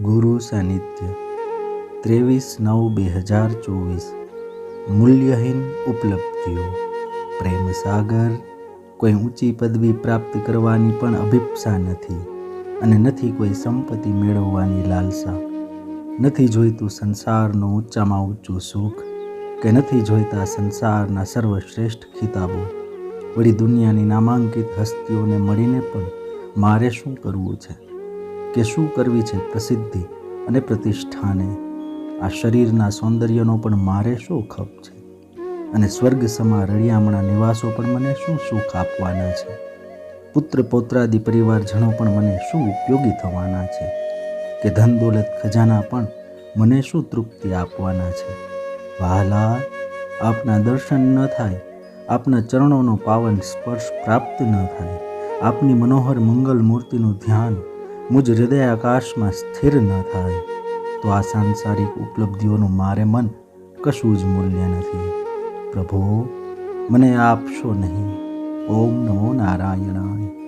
ગુરુ સાનિધ્ય 23/9/2024 મૂલ્યહીન ઉપલબ્ધિઓ। પ્રેમ સાગર। કોઈ ઊંચી પદવી પ્રાપ્ત કરવાની પણ અભિપ્સા નથી અને નથી કોઈ સંપત્તિ મેળવવાની લાલસા। નથી જોઈતું સંસારનું ઊંચામાં ઊંચું સુખ કે નથી જોઈતા સંસારના સર્વશ્રેષ્ઠ ખિતાબો। વળી દુનિયાની નામાંકિત હસ્તીઓને મળીને પણ મારે શું કરવું છે કે શું કરવી છે પ્રસિદ્ધિ અને પ્રતિષ્ઠાને। આ શરીરના સૌંદર્યનો પણ મારે શું ખપ છે અને સ્વર્ગ સમા રળિયામણા નિવાસો પણ મને શું સુખ આપવાના છે। પુત્ર પૌત્રાદિ પરિવારજનો પણ મને શું ઉપયોગી થવાના છે કે ધન દોલત ખજાના પણ મને શું તૃપ્તિ આપવાના છે। વહાલા, આપના દર્શન ન થાય, આપના ચરણોનો પાવન સ્પર્શ પ્રાપ્ત ન થાય, આપની મનોહર મંગલ મૂર્તિનું ધ્યાન મુજ હૃદય આકાશમાં સ્થિર ન થાય તો આ સાંસારિક ઉપલબ્ધિઓનું મારે મન કશું જ મૂલ્ય નથી। પ્રભુ, મને આપશો નહીં। ઓમ નમો નારાયણાય।